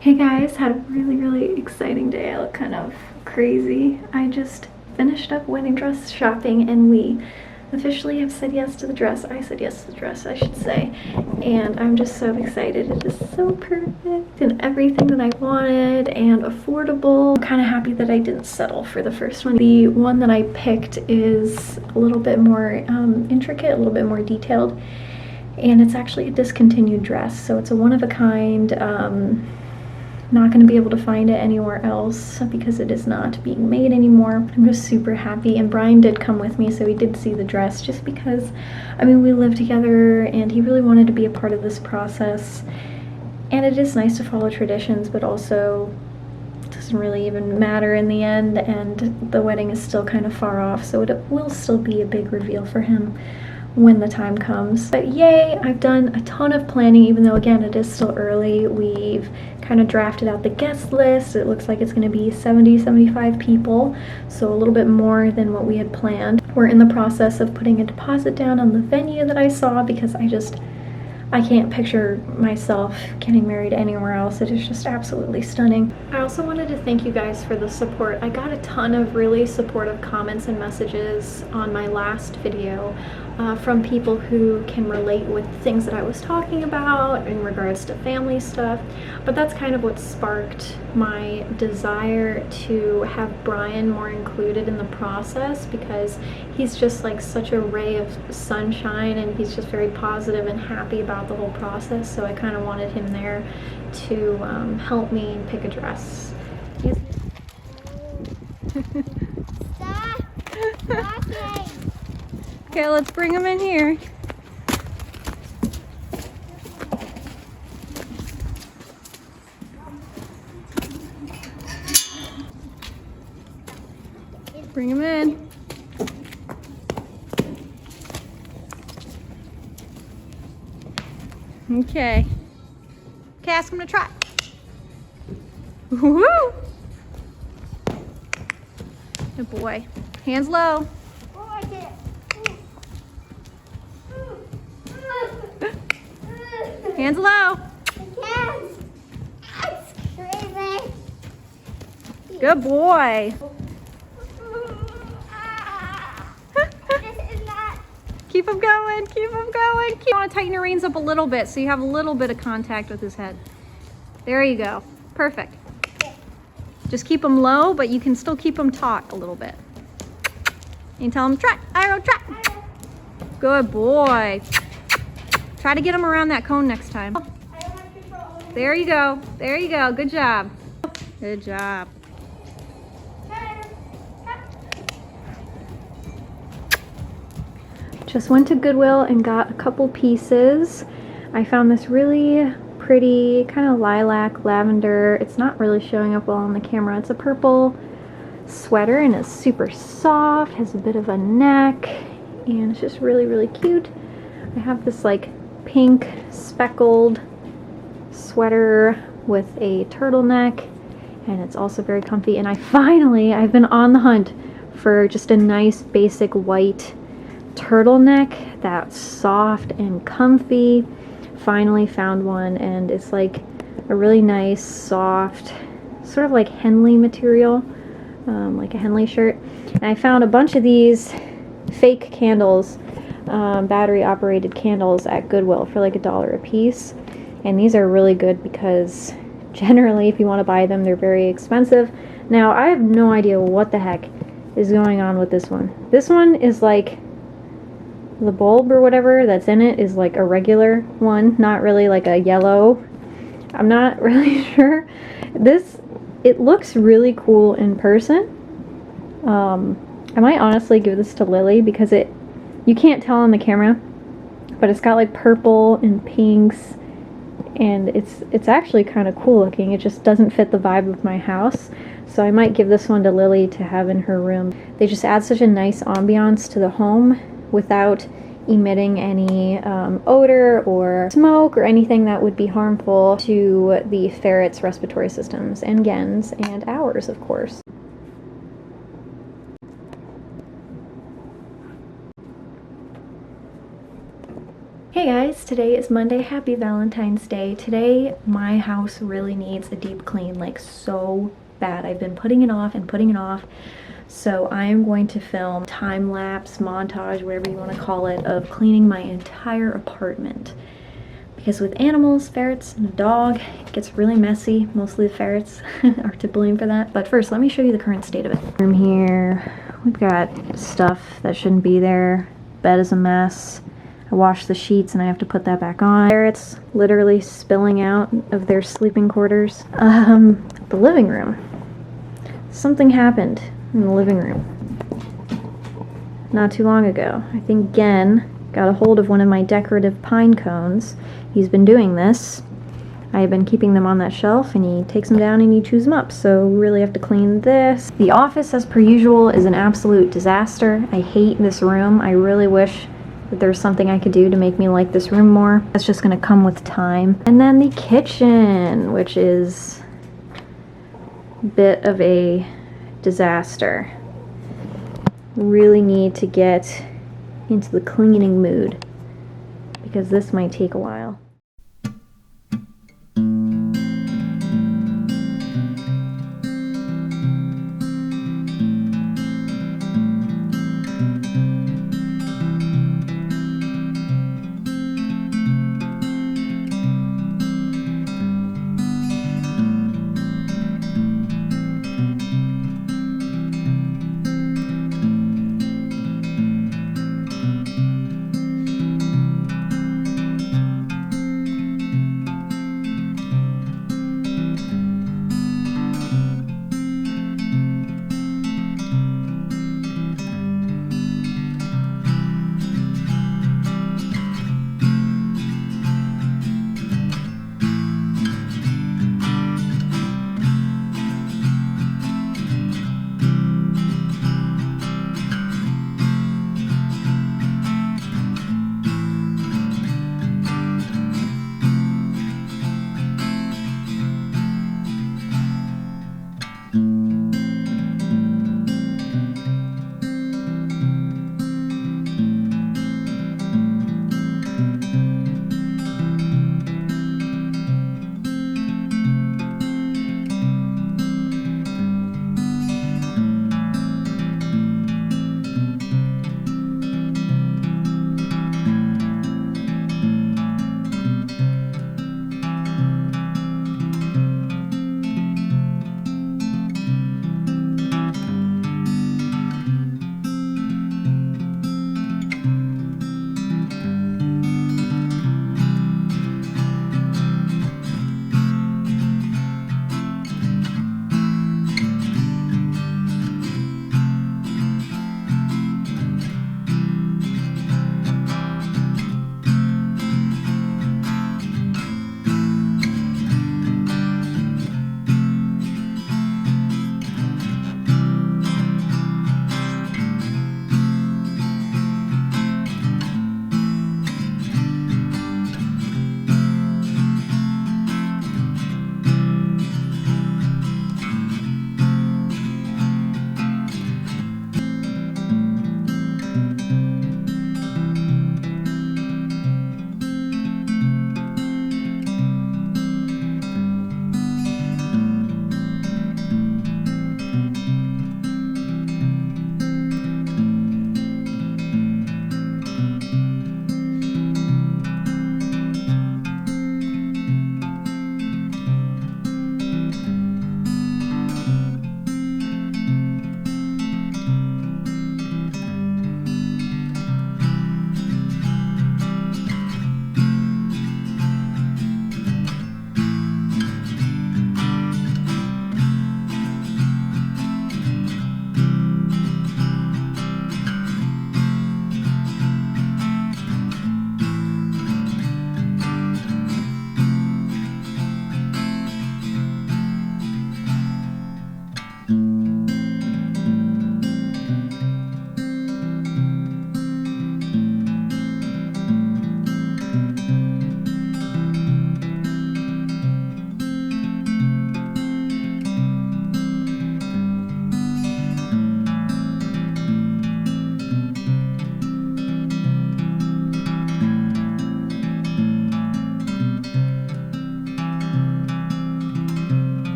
Hey guys, had a really exciting day. I look kind of crazy. I just finished up wedding dress shopping and we officially have said yes to the dress. I said yes to the dress, I should say. And I'm just so excited. It is so perfect and everything that I wanted and affordable. I'm kind of happy that I didn't settle for the first one. The one that I picked is a little bit more intricate, a little bit more detailed. And it's actually a discontinued dress, so it's a one-of-a-kind. Not going to be able to find it anywhere else because it is not being made anymore. I'm just super happy, and Brian did come with me, so he did see the dress just because, I mean, we live together and he really wanted to be a part of this process. And it is nice to follow traditions, but also it doesn't really even matter in the end, and the wedding is still kind of far off, so it will still be a big reveal for him when the time comes. But yay, I've done a ton of planning, even though again it is still early. We've kind of drafted out the guest list. It looks like it's going to be 75 people, so a little bit more than what we had planned. We're in the process of putting a deposit down on the venue that I saw because I can't picture myself getting married anywhere else. It is just absolutely stunning. I also wanted to thank you guys for the support. I got a ton of really supportive comments and messages on my last video from people who can relate with things that I was talking about in regards to family stuff. But that's kind of what sparked my desire to have Brian more included in the process, because he's just like such a ray of sunshine and he's just very positive and happy about the whole process. So I kind of wanted him there to help me pick a dress. Stop walking. Okay, let's bring him in here. Bring him in. Okay. Okay, ask him to try. Woo! Good boy. Hands low. Oh, I did it. Hands low. I can't. It's crazy. Good boy. This is not. Keep him going. Keep him going. You want to tighten your reins up a little bit so you have a little bit of contact with his head. There you go. Perfect. Just keep him low, but you can still keep him taut a little bit. And tell him, try, Iroh, try. Good boy. Try to get him around that cone next time. There you go. There you go. Good job. Good job. Just went to Goodwill and got a couple pieces. I found this really pretty kind of lilac lavender. It's not really showing up well on the camera. It's a purple sweater and it's super soft, has a bit of a neck, and it's just really cute. I have this like pink speckled sweater with a turtleneck, and it's also very comfy. And I've been on the hunt for just a nice basic white turtleneck that's soft and comfy. Finally found one, and it's like a really nice soft sort of like Henley material, like a Henley shirt. And I found a bunch of these fake candles, battery operated candles at Goodwill for like $1 a piece, and these are really good because generally if you want to buy them they're very expensive. Now I have no idea what the heck is going on with this one. This one is like the bulb or whatever that's in it is like a regular one, not really like a yellow. I'm not really sure. It looks really cool in person. I might honestly give this to Lily because you can't tell on the camera, but it's got like purple and pinks, and it's actually kind of cool looking. It just doesn't fit the vibe of my house, so I might give this one to Lily to have in her room. They just add such a nice ambiance to the home without emitting any odor or smoke or anything that would be harmful to the ferret's respiratory systems and Gen's and ours, of course. Hey guys, today is Monday. Happy Valentine's Day. Today my house really needs a deep clean, like so bad. I've been putting it off and putting it off. So I am going to film time-lapse, montage, whatever you want to call it, of cleaning my entire apartment. Because with animals, ferrets, and a dog, it gets really messy. Mostly the ferrets are to blame for that. But first, let me show you the current state of it. Room here, we've got stuff that shouldn't be there. Bed is a mess. I washed the sheets and I have to put that back on. Ferrets literally spilling out of their sleeping quarters. The living room. Something happened in the living room not too long ago. I think Gen got a hold of one of my decorative pine cones. He's been doing this. I have been keeping them on that shelf and he takes them down and he chews them up. So we really have to clean this. The office, as per usual, is an absolute disaster. I hate this room. I really wish that there's something I could do to make me like this room more. That's just gonna come with time. And then the kitchen, which is a bit of a disaster. Really need to get into the cleaning mood because this might take a while.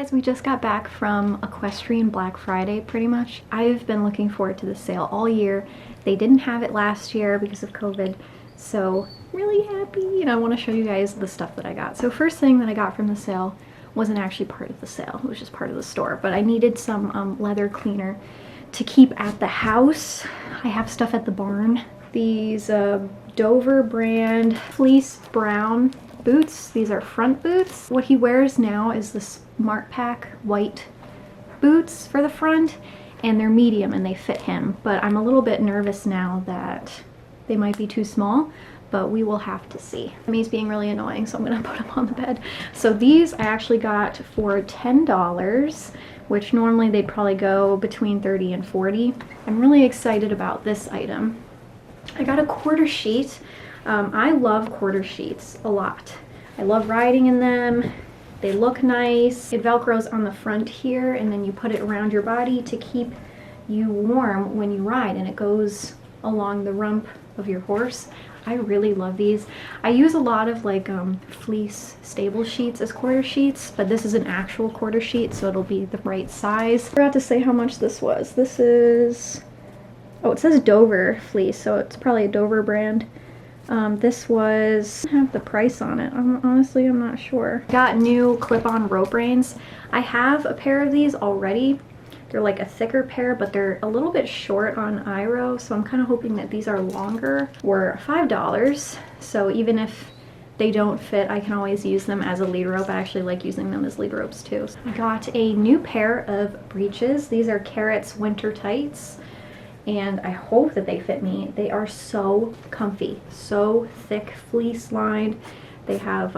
guys, we just got back from Equestrian Black Friday pretty much. I've been looking forward to the sale all year. They didn't have it last year because of COVID, so really happy, and I want to show you guys the stuff that I got. So first thing that I got from the sale wasn't actually part of the sale, it was just part of the store, but I needed some leather cleaner to keep at the house. I have stuff at the barn. These Dover brand fleece brown boots. These are front boots. What he wears now is the Smart Pack white boots for the front, and they're medium and they fit him, but I'm a little bit nervous now that they might be too small, but we will have to see. He's being really annoying, so I'm gonna put him on the bed. So these I actually got for $10, which normally they'd probably go between 30 and 40. I'm really excited about this item. I got a quarter sheet. I love quarter sheets a lot. I love riding in them. They look nice. It velcros on the front here, and then you put it around your body to keep you warm when you ride, and it goes along the rump of your horse. I really love these. I use a lot of like fleece stable sheets as quarter sheets, but this is an actual quarter sheet, so it'll be the right size. I forgot to say how much this was. This is, oh, it says Dover fleece, so it's probably a Dover brand. This was, I don't have the price on it. Honestly, I'm not sure. Got new clip-on rope reins. I have a pair of these already. They're like a thicker pair, but they're a little bit short on Iroh, so I'm kind of hoping that these are longer. Were $5, so even if they don't fit, I can always use them as a lead rope. I actually like using them as lead ropes too. I got a new pair of breeches. These are Carrot's winter tights, and I hope that they fit me. They are so comfy, so thick, fleece lined. They have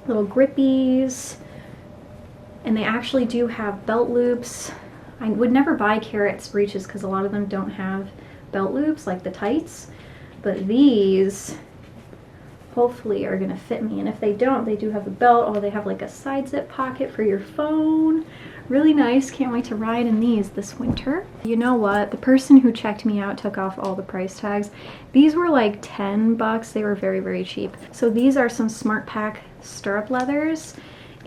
little grippies, and they actually do have belt loops. I would never buy Carrot's breeches because a lot of them don't have belt loops like the tights, but these hopefully are gonna fit me, and if they don't, they do have a belt. Oh, they have like a side zip pocket for your phone. Really nice. Can't wait to ride in these this winter. You know what? The person who checked me out took off all the price tags. These were like 10 bucks. They were very, very cheap. So these are some Smart Pack stirrup leathers,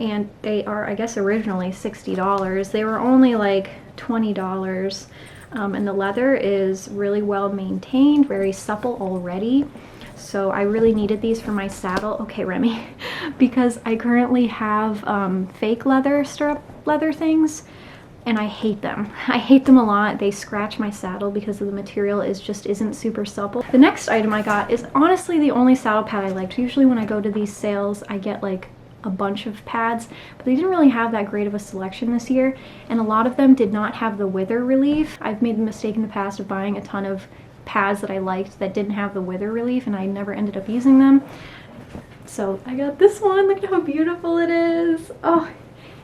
and they are, I guess, originally $60. They were only like $20. And the leather is really well maintained, very supple already. So I really needed these for my saddle. Okay, Remy, because I currently have fake leather stirrup leather things, and I hate them. I hate them a lot. They scratch my saddle because of the material isn't super supple. The next item I got is honestly the only saddle pad I liked. Usually when I go to these sales, I get like a bunch of pads, but they didn't really have that great of a selection this year, and a lot of them did not have the wither relief. I've made the mistake in the past of buying a ton of pads that I liked that didn't have the wither relief, and I never ended up using them. So I got this one. Look at how beautiful it is. Oh,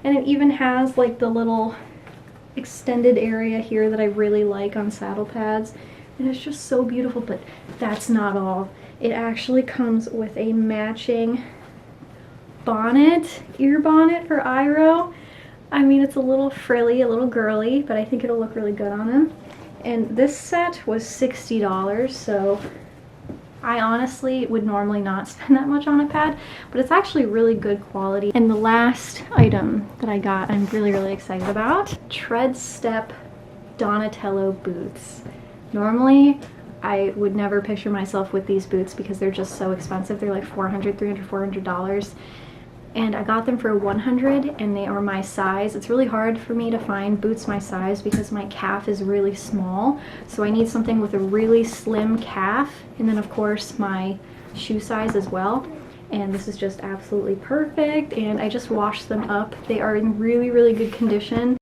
and it even has like the little extended area here that I really like on saddle pads, and it's just so beautiful. But that's not all. It actually comes with a matching bonnet, ear bonnet for Iroh. I mean, it's a little frilly, a little girly, but I think it'll look really good on him. And this set was $60, so I honestly would normally not spend that much on a pad, but it's actually really good quality. And the last item that I got, I'm really, really excited about. Tread Step Donatello boots. Normally, I would never picture myself with these boots because they're just so expensive. They're like $400, $300, $400. And I got them for $100, and they are my size. It's really hard for me to find boots my size because my calf is really small. So I need something with a really slim calf, and then of course my shoe size as well. And this is just absolutely perfect, and I just washed them up. They are in really, really good condition.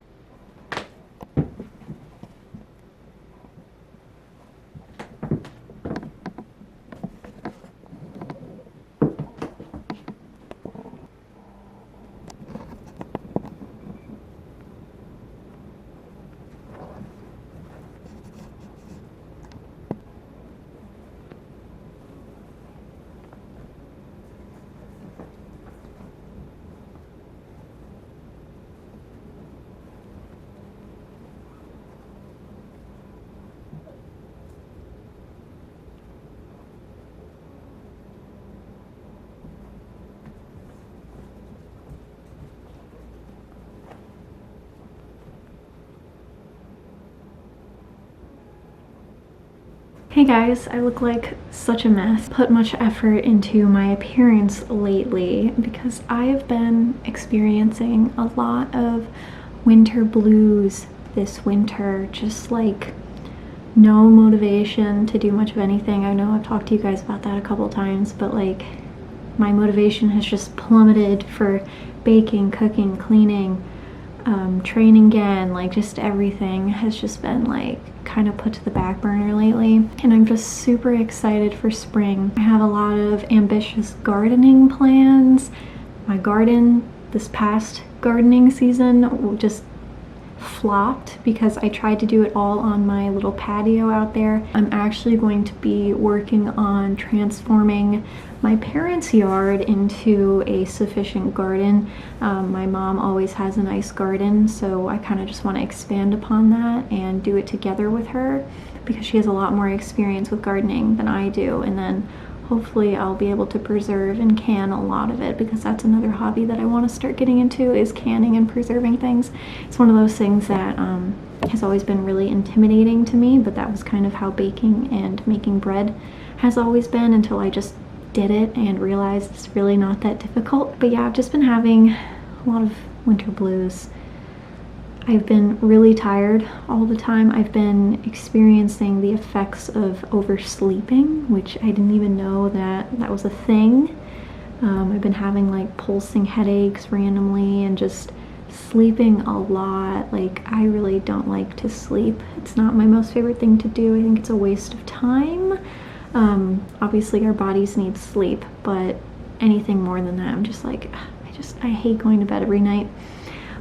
Hey guys, I look like such a mess. Put much effort into my appearance lately because I have been experiencing a lot of winter blues this winter. Just like no motivation to do much of anything. I know I've talked to you guys about that a couple times, but like my motivation has just plummeted for baking, cooking, cleaning, training again. Like just everything has just been like kind of put to the back burner lately, and I'm just super excited for spring. I have a lot of ambitious gardening plans. My garden this past gardening season just flopped because I tried to do it all on my little patio out there. I'm actually going to be working on transforming my parents' yard into a sufficient garden. My mom always has a nice garden, so I kind of just want to expand upon that and do it together with her because she has a lot more experience with gardening than I do, and then hopefully I'll be able to preserve and can a lot of it because that's another hobby that I want to start getting into, is canning and preserving things. It's one of those things that has always been really intimidating to me, but that was kind of how baking and making bread has always been until I just did it and realized it's really not that difficult. But yeah, I've just been having a lot of winter blues. I've been really tired all the time. I've been experiencing the effects of oversleeping, which I didn't even know that was a thing. I've been having like pulsing headaches randomly and just sleeping a lot. Like I really don't like to sleep. It's not my most favorite thing to do. I think it's a waste of time. Obviously our bodies need sleep, but anything more than that, I'm just like, I hate going to bed every night.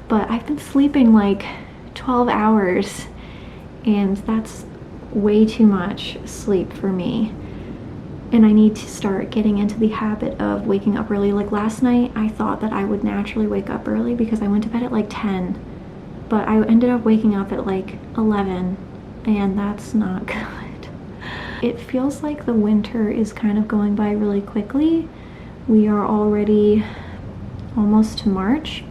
But I've been sleeping like 12 hours, and that's way too much sleep for me. And I need to start getting into the habit of waking up early. Like last night, I thought that I would naturally wake up early because I went to bed at like 10, but I ended up waking up at like 11, and that's not good. It feels like the winter is kind of going by really quickly. We are already almost to March.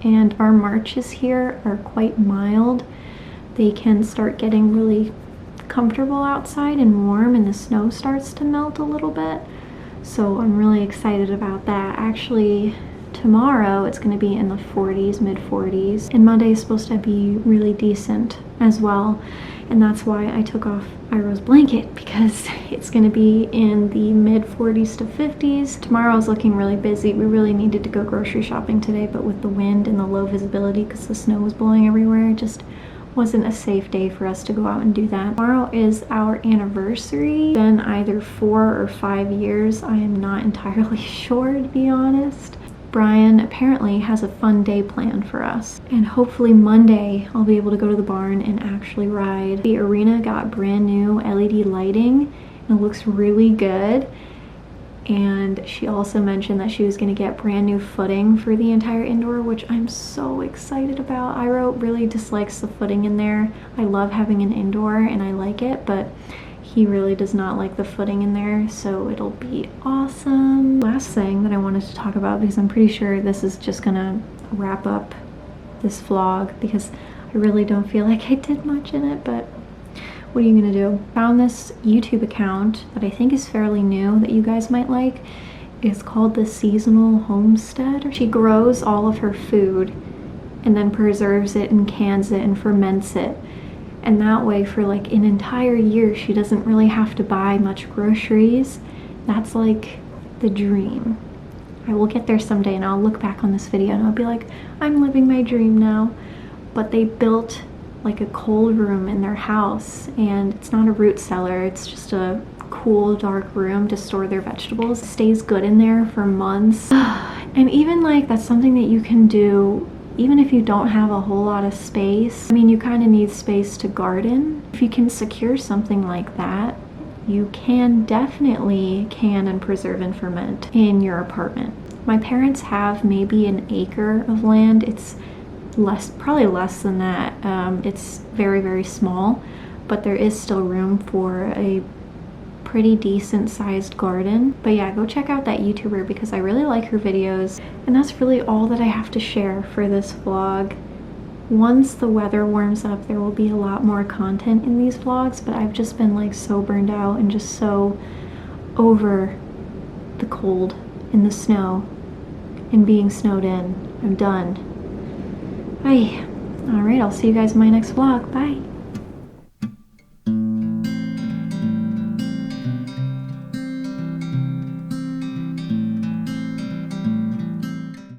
And our Marches here are quite mild. They can start getting really comfortable outside and warm, and the snow starts to melt a little bit. So I'm really excited about that. Actually, tomorrow it's going to be in the 40s, mid 40s, and Monday is supposed to be really decent as well. And that's why I took off Iroh's blanket, because it's going to be in the mid 40s to 50s. Tomorrow is looking really busy. We really needed to go grocery shopping today, but with the wind and the low visibility because the snow was blowing everywhere, it just wasn't a safe day for us to go out and do that. Tomorrow is our anniversary. It's been either 4 or 5 years. I am not entirely sure, to be honest. Brian apparently has a fun day planned for us, and hopefully Monday I'll be able to go to the barn and actually ride. The arena got brand new LED lighting and it looks really good, and she also mentioned that she was going to get brand new footing for the entire indoor, which I'm so excited about. Iroh really dislikes the footing in there. I love having an indoor and I like it, but he really does not like the footing in there, so it'll be awesome. Last thing that I wanted to talk about, because I'm pretty sure this is just gonna wrap up this vlog because I really don't feel like I did much in it, but what are you gonna do? Found this YouTube account that I think is fairly new that you guys might like. It's called The Seasonal Homestead. She grows all of her food and then preserves it and cans it and ferments it. And that way for like an entire year, she doesn't really have to buy much groceries. That's like the dream. I will get there someday and I'll look back on this video and I'll be like, I'm living my dream now. But they built like a cold room in their house, and it's not a root cellar, it's just a cool dark room to store their vegetables. It stays good in there for months. And even like that's something that you can do even if you don't have a whole lot of space. I mean, you kind of need space to garden. If you can secure something like that, you can definitely can and preserve and ferment in your apartment. My parents have maybe an acre of land. It's probably less than that. It's very, very small, but there is still room for a pretty decent sized garden. But yeah, go check out that YouTuber because I really like her videos. And that's really all that I have to share for this vlog. once the weather warms up, there will be a lot more content in these vlogs, but I've just been like so burned out and just so over the cold and the snow and being snowed in. I'm done. Alright, I'll see you guys in my next vlog. Bye.